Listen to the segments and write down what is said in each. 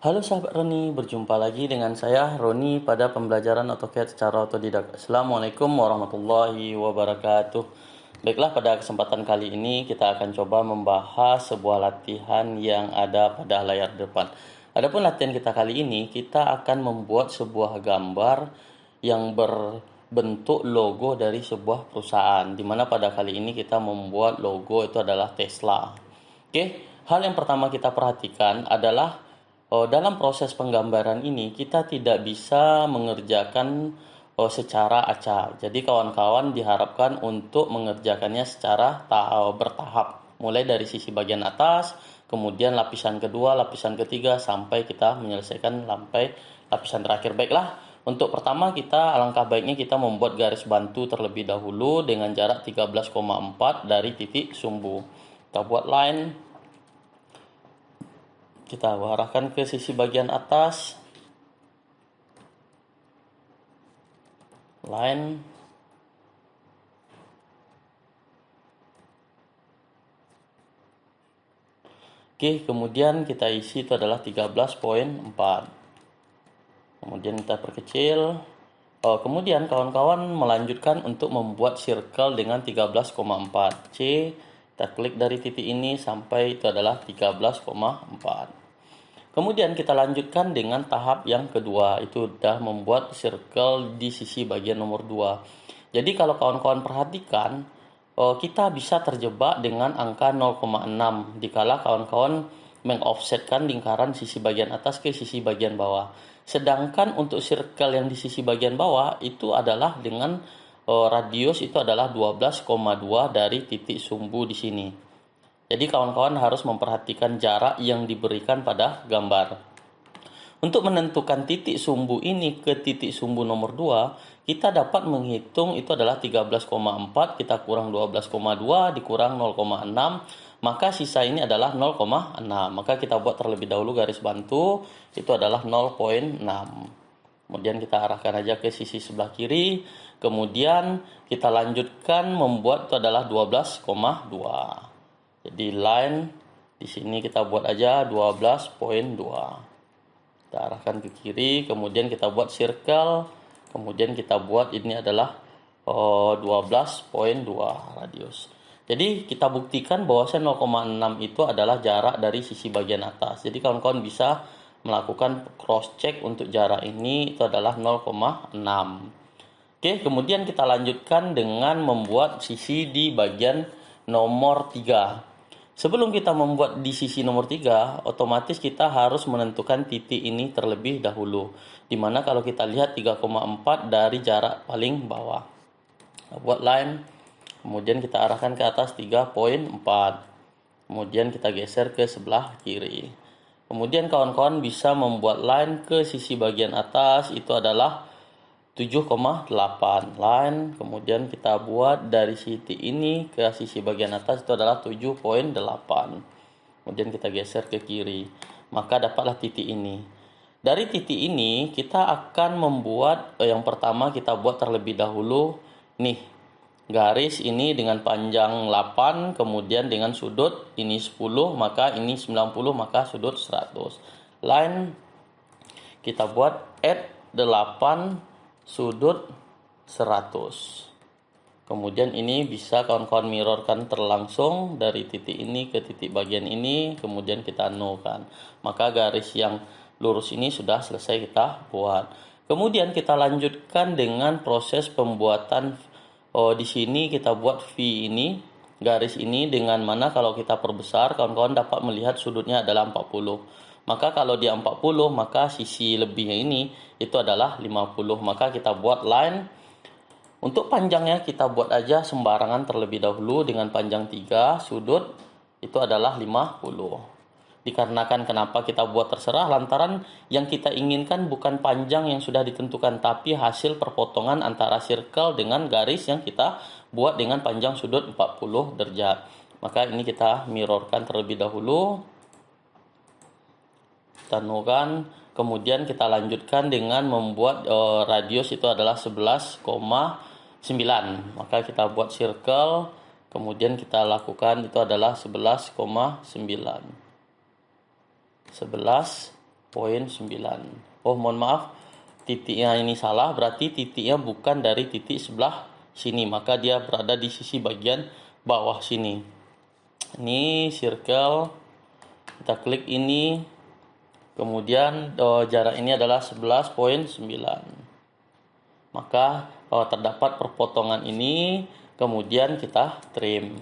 Halo sahabat Roni, berjumpa lagi dengan saya Roni pada pembelajaran AutoCAD secara otodidak. Assalamualaikum warahmatullahi wabarakatuh. Baiklah, pada kesempatan kali ini kita akan coba membahas sebuah latihan yang ada pada layar depan. Adapun latihan kita kali ini, kita akan membuat sebuah gambar yang berbentuk logo dari sebuah perusahaan, di mana pada kali ini kita membuat logo itu adalah Tesla. Oke, hal yang pertama kita perhatikan adalah dalam proses penggambaran ini kita tidak bisa mengerjakan secara acak. Jadi kawan-kawan diharapkan untuk mengerjakannya secara bertahap. Mulai dari sisi bagian atas, kemudian lapisan kedua, lapisan ketiga, sampai kita menyelesaikan sampai lapisan terakhir. Baiklah, untuk pertama kita alangkah baiknya kita membuat garis bantu terlebih dahulu dengan jarak 13,4 dari titik sumbu. Kita buat line. Kita arahkan ke sisi bagian atas, line. Oke, kemudian kita isi itu adalah 13,4. Kemudian kita perkecil. Kemudian kawan-kawan melanjutkan untuk membuat circle dengan 13,4. C, kita klik dari titik ini sampai itu adalah 13,4. Kemudian kita lanjutkan dengan tahap yang kedua, itu sudah membuat circle di sisi bagian nomor 2. Jadi kalau kawan-kawan perhatikan, kita bisa terjebak dengan angka 0,6 dikala kawan-kawan mengoffsetkan lingkaran sisi bagian atas ke sisi bagian bawah. Sedangkan untuk circle yang di sisi bagian bawah itu adalah dengan radius itu adalah 12,2 dari titik sumbu di sini. Jadi kawan-kawan harus memperhatikan jarak yang diberikan pada gambar. Untuk menentukan titik sumbu ini ke titik sumbu nomor 2, kita dapat menghitung itu adalah 13,4, kita kurang 12,2 dikurang 0,6, maka sisa ini adalah 0,6. Maka kita buat terlebih dahulu garis bantu, itu adalah 0,6. Kemudian kita arahkan aja ke sisi sebelah kiri, kemudian kita lanjutkan membuat itu adalah 12,2. Jadi line di sini kita buat aja 12,2. Kita arahkan ke kiri, kemudian kita buat circle, kemudian kita buat ini adalah 12,2 radius. Jadi kita buktikan bahwa 0,6 itu adalah jarak dari sisi bagian atas. Jadi kawan-kawan bisa melakukan cross check untuk jarak ini itu adalah 0,6. Oke, kemudian kita lanjutkan dengan membuat sisi di bagian nomor 3. Sebelum kita membuat di sisi nomor 3, otomatis kita harus menentukan titik ini terlebih dahulu. Dimana kalau kita lihat 3,4 dari jarak paling bawah. Buat line, kemudian kita arahkan ke atas 3,4. Kemudian kita geser ke sebelah kiri. Kemudian kawan-kawan bisa membuat line ke sisi bagian atas, itu adalah 7,8 line. Kemudian kita buat dari titik ini ke sisi bagian atas itu adalah 7,8. Kemudian kita geser ke kiri, maka dapatlah titik ini. Dari titik ini kita akan membuat yang pertama kita buat terlebih dahulu nih garis ini dengan panjang 8, kemudian dengan sudut ini 10, maka ini 90, maka sudut 100. Line kita buat add 8 sudut 100. Kemudian ini bisa kawan-kawan mirrorkan terlangsung dari titik ini ke titik bagian ini, kemudian kita nolkan. Maka garis yang lurus ini sudah selesai kita buat. Kemudian kita lanjutkan dengan proses pembuatan di sini kita buat V ini, garis ini dengan mana kalau kita perbesar kawan-kawan dapat melihat sudutnya adalah 40. Maka kalau dia 40, maka sisi lebihnya ini itu adalah 50. Maka kita buat line. Untuk panjangnya kita buat aja sembarangan terlebih dahulu dengan panjang 3, sudut itu adalah 50. Dikarenakan kenapa kita buat terserah, lantaran yang kita inginkan bukan panjang yang sudah ditentukan, tapi hasil perpotongan antara circle dengan garis yang kita buat dengan panjang sudut 40 derajat. Maka ini kita mirrorkan terlebih dahulu. Tanukan, kemudian kita lanjutkan dengan membuat radius itu adalah 11,9. Maka kita buat circle, kemudian kita lakukan itu adalah 11,9. 11 Oh, mohon maaf, titiknya ini salah, berarti titiknya bukan dari titik sebelah sini, maka dia berada di sisi bagian bawah sini. Ini circle, kita klik ini, kemudian jarak ini adalah 11,9. Maka terdapat perpotongan ini, kemudian kita trim.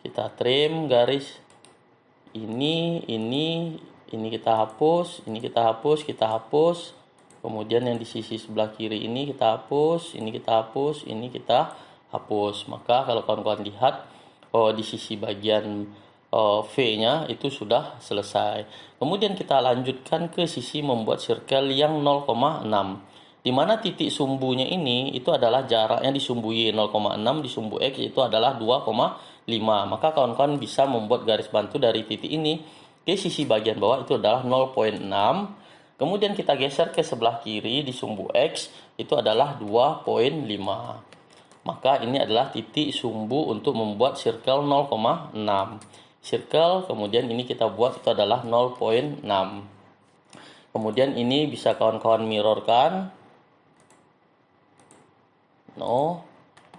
Kita trim garis ini kita hapus, kita hapus. Kemudian yang di sisi sebelah kiri ini kita hapus, ini kita hapus, ini kita hapus. Maka kalau kawan-kawan lihat di sisi bagian V-nya itu sudah selesai. Kemudian kita lanjutkan ke sisi membuat circle yang 0,6. Di mana titik sumbunya ini itu adalah jaraknya di sumbu Y 0,6, di sumbu X itu adalah 2,5. Maka kawan-kawan bisa membuat garis bantu dari titik ini ke sisi bagian bawah itu adalah 0,6. Kemudian kita geser ke sebelah kiri di sumbu X itu adalah 2,5. Maka ini adalah titik sumbu untuk membuat circle 0,6. Circle, kemudian ini kita buat itu adalah 0,6. Kemudian ini bisa kawan-kawan mirrorkan.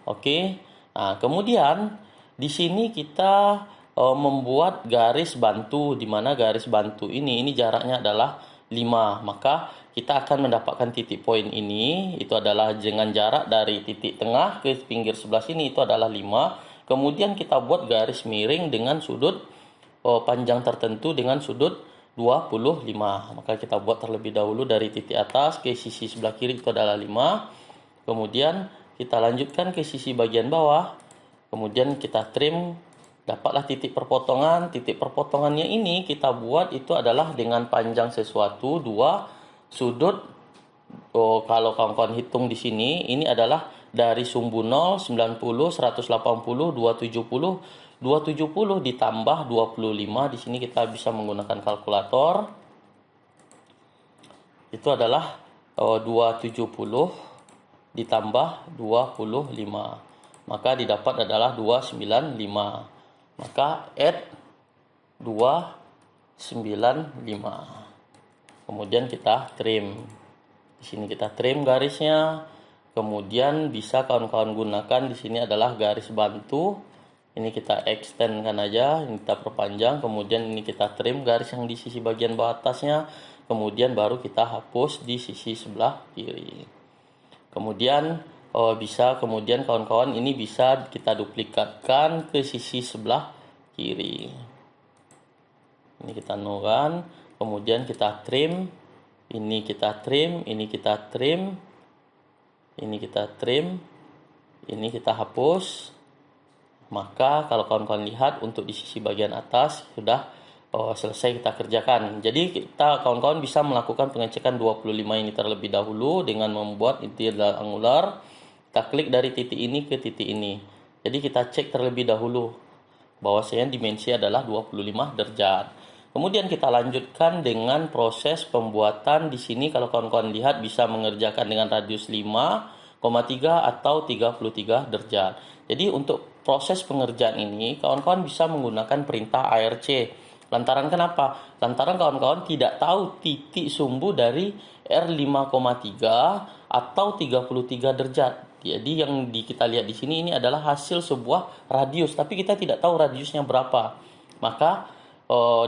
Oke. Nah, kemudian di sini kita membuat garis bantu, di mana garis bantu ini jaraknya adalah 5. Maka kita akan mendapatkan titik poin ini, itu adalah dengan jarak dari titik tengah ke pinggir sebelah sini itu adalah 5. Kemudian kita buat garis miring dengan sudut panjang tertentu dengan sudut 25. Maka kita buat terlebih dahulu dari titik atas ke sisi sebelah kiri itu adalah 5. Kemudian kita lanjutkan ke sisi bagian bawah. Kemudian kita trim, dapatlah titik perpotongan. Titik perpotongannya ini kita buat itu adalah dengan panjang sesuatu 2 sudut. Kalau kawan-kawan hitung di sini, ini adalah dari sumbu 0, 90, 180, 270, 270 ditambah 25. Di sini kita bisa menggunakan kalkulator. Itu adalah 270 ditambah 25. Maka didapat adalah 295. Maka add 295. Kemudian kita trim. Di sini kita trim garisnya. Kemudian bisa kawan-kawan gunakan di sini adalah garis bantu. Ini kita extendkan aja, ini kita perpanjang. Kemudian ini kita trim garis yang di sisi bagian bawah atasnya. Kemudian baru kita hapus di sisi sebelah kiri. Kemudian kemudian kawan-kawan ini bisa kita duplikatkan ke sisi sebelah kiri. Ini kita nolkan, kemudian kita trim, ini kita trim, ini kita trim, ini kita trim, ini kita hapus. Maka kalau kawan-kawan lihat untuk di sisi bagian atas sudah selesai kita kerjakan. Jadi kita kawan-kawan bisa melakukan pengecekan 25 ini terlebih dahulu dengan membuat integral angular. Kita klik dari titik ini ke titik ini. Jadi kita cek terlebih dahulu bahwasanya dimensi adalah 25 derajat. Kemudian kita lanjutkan dengan proses pembuatan. Di sini kalau kawan-kawan lihat bisa mengerjakan dengan radius 5,3 atau 33 derajat. Jadi untuk proses pengerjaan ini kawan-kawan bisa menggunakan perintah ARC. Lantaran kenapa? Lantaran kawan-kawan tidak tahu titik sumbu dari R5,3 atau 33 derajat. Jadi yang kita lihat di sini ini adalah hasil sebuah radius, tapi kita tidak tahu radiusnya berapa. Maka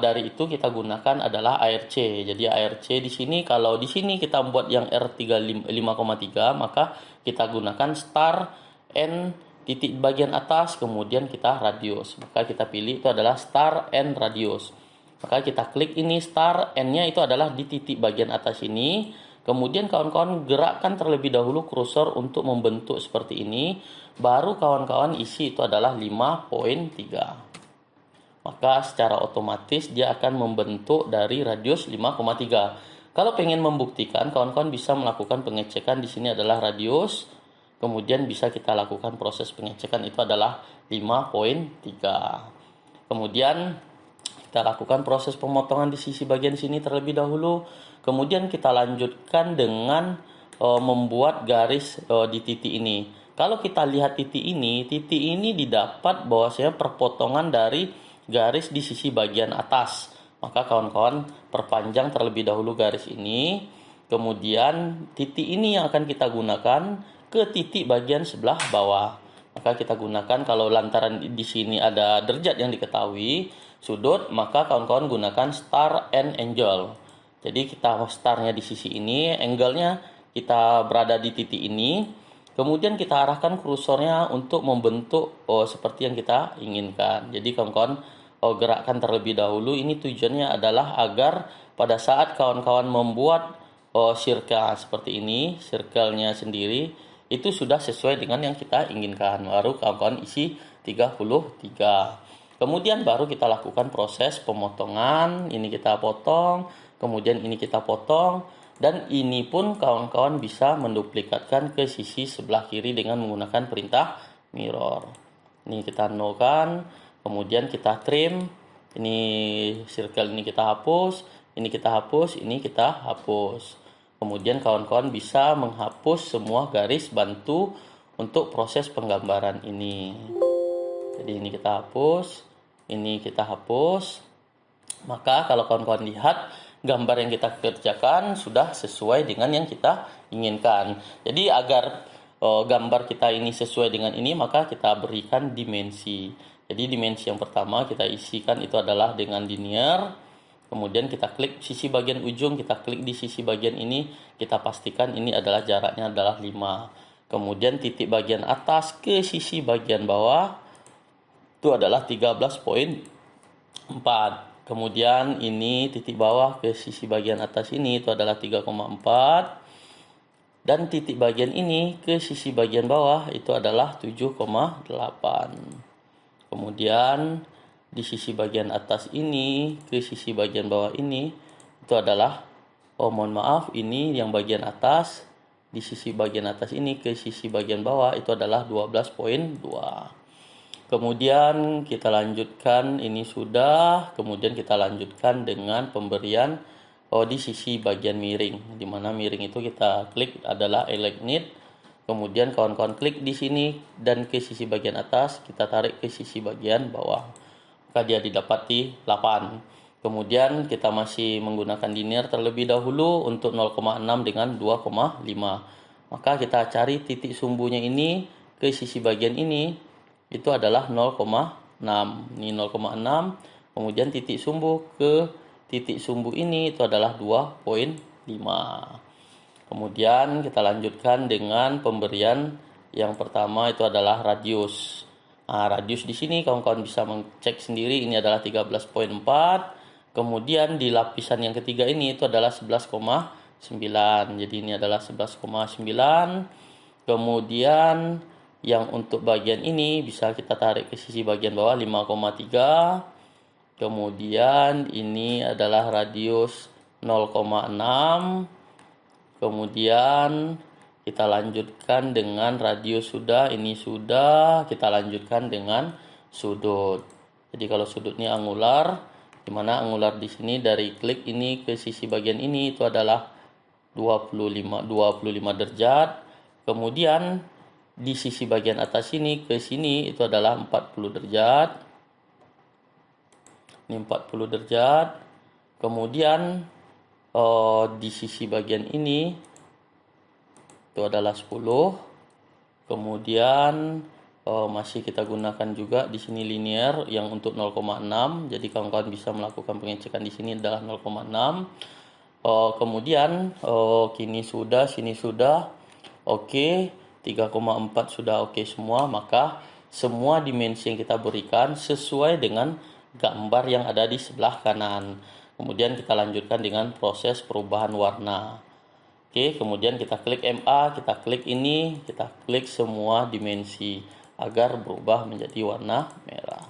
dari itu kita gunakan adalah ARC. Jadi ARC di sini, kalau di sini kita buat yang R5,3, maka kita gunakan star N titik bagian atas, kemudian kita radius. Maka kita pilih itu adalah star N radius. Maka kita klik ini star N-nya itu adalah di titik bagian atas ini. Kemudian kawan-kawan gerakkan terlebih dahulu kursor untuk membentuk seperti ini. Baru kawan-kawan isi itu adalah 5,3. Maka secara otomatis dia akan membentuk dari radius 5,3. Kalau pengen membuktikan, kawan-kawan bisa melakukan pengecekan. Di sini adalah radius. Kemudian bisa kita lakukan proses pengecekan itu adalah 5,3. Kemudian kita lakukan proses pemotongan di sisi bagian sini terlebih dahulu. Kemudian kita lanjutkan dengan membuat garis di titik ini. Kalau kita lihat titik ini didapat bahwasanya perpotongan dari garis di sisi bagian atas. maka kawan-kawan perpanjang terlebih dahulu garis ini, kemudian titik ini yang akan kita gunakan ke titik bagian sebelah bawah. Maka kita gunakan, kalau lantaran di sini ada derajat yang diketahui, sudut, maka kawan-kawan gunakan star and angle. Jadi kita startnya di sisi ini, angle-nya kita berada di titik ini, kemudian kita arahkan kursornya untuk membentuk seperti yang kita inginkan. Jadi kawan-kawan gerakkan terlebih dahulu. Ini tujuannya adalah agar pada saat kawan-kawan membuat circle seperti ini, circle-nya sendiri itu sudah sesuai dengan yang kita inginkan. Baru kawan-kawan isi 33. Kemudian baru kita lakukan proses pemotongan. Ini kita potong, kemudian ini kita potong, dan ini pun kawan-kawan bisa menduplikatkan ke sisi sebelah kiri dengan menggunakan perintah mirror. Ini kita nolkan, kemudian kita trim. Ini circle ini kita hapus, ini kita hapus, ini kita hapus. Kemudian kawan-kawan bisa menghapus semua garis bantu untuk proses penggambaran ini. Jadi ini kita hapus, ini kita hapus. Maka kalau kawan-kawan lihat, gambar yang kita kerjakan sudah sesuai dengan yang kita inginkan. Jadi agar gambar kita ini sesuai dengan ini, maka kita berikan dimensi. Jadi dimensi yang pertama kita isikan itu adalah dengan linear. Kemudian kita klik sisi bagian ujung, kita klik di sisi bagian ini, kita pastikan ini adalah jaraknya adalah 5. Kemudian titik bagian atas ke sisi bagian bawah itu adalah 13,4. Kemudian ini titik bawah ke sisi bagian atas ini itu adalah 3,4. Dan titik bagian ini ke sisi bagian bawah itu adalah 7,8. Kemudian di sisi bagian atas ini ke sisi bagian bawah ini itu adalah, mohon maaf, ini yang bagian atas, di sisi bagian atas ini ke sisi bagian bawah itu adalah 12,2. Kemudian kita lanjutkan, ini sudah, kemudian kita lanjutkan dengan pemberian di sisi bagian miring, di mana miring itu kita klik adalah Elignite. Kemudian kawan-kawan klik di sini dan ke sisi bagian atas kita tarik ke sisi bagian bawah, maka dia didapati 8. Kemudian kita masih menggunakan linear terlebih dahulu untuk 0,6 dengan 2,5. Maka kita cari titik sumbunya ini ke sisi bagian ini, itu adalah 0,6. Ini 0,6. Kemudian titik sumbu ke titik sumbu ini itu adalah 2,5. Kemudian kita lanjutkan dengan pemberian yang pertama itu adalah radius. Nah, radius di sini kawan-kawan bisa mengecek sendiri, ini adalah 13,4. Kemudian di lapisan yang ketiga ini itu adalah 11,9. Jadi ini adalah 11,9. Kemudian yang untuk bagian ini bisa kita tarik ke sisi bagian bawah 5,3. Kemudian ini adalah radius 0,6. Kemudian kita lanjutkan dengan radius sudah, ini sudah, kita lanjutkan dengan sudut. Jadi kalau sudut ini angular, di mana angular di sini dari klik ini ke sisi bagian ini itu adalah 25 derajat. Kemudian di sisi bagian atas sini ke sini itu adalah 40 derajat. Ini 40 derajat. Kemudian di sisi bagian ini itu adalah 10. Kemudian masih kita gunakan juga di sini linear yang untuk 0,6. Jadi kawan-kawan bisa melakukan pengecekan di sini adalah 0,6. Kemudian kini sudah, sini sudah. Oke, 3,4 sudah oke semua. Maka semua dimensi yang kita berikan sesuai dengan gambar yang ada di sebelah kanan. Kemudian kita lanjutkan dengan proses perubahan warna. Oke, kemudian kita klik MA, kita klik ini, kita klik semua dimensi agar berubah menjadi warna merah.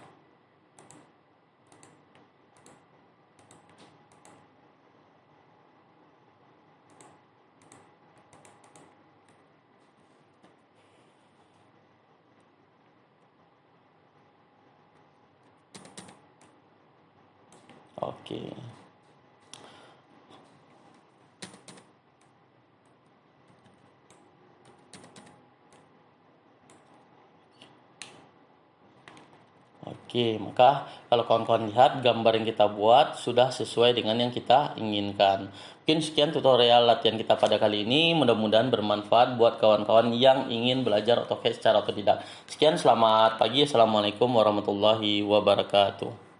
Oke. Oke. Oke, maka kalau kawan-kawan lihat gambar yang kita buat sudah sesuai dengan yang kita inginkan. Mungkin sekian tutorial latihan kita pada kali ini. Mudah-mudahan bermanfaat buat kawan-kawan yang ingin belajar AutoCAD secara otodidak. Sekian, selamat pagi. Assalamualaikum warahmatullahi wabarakatuh.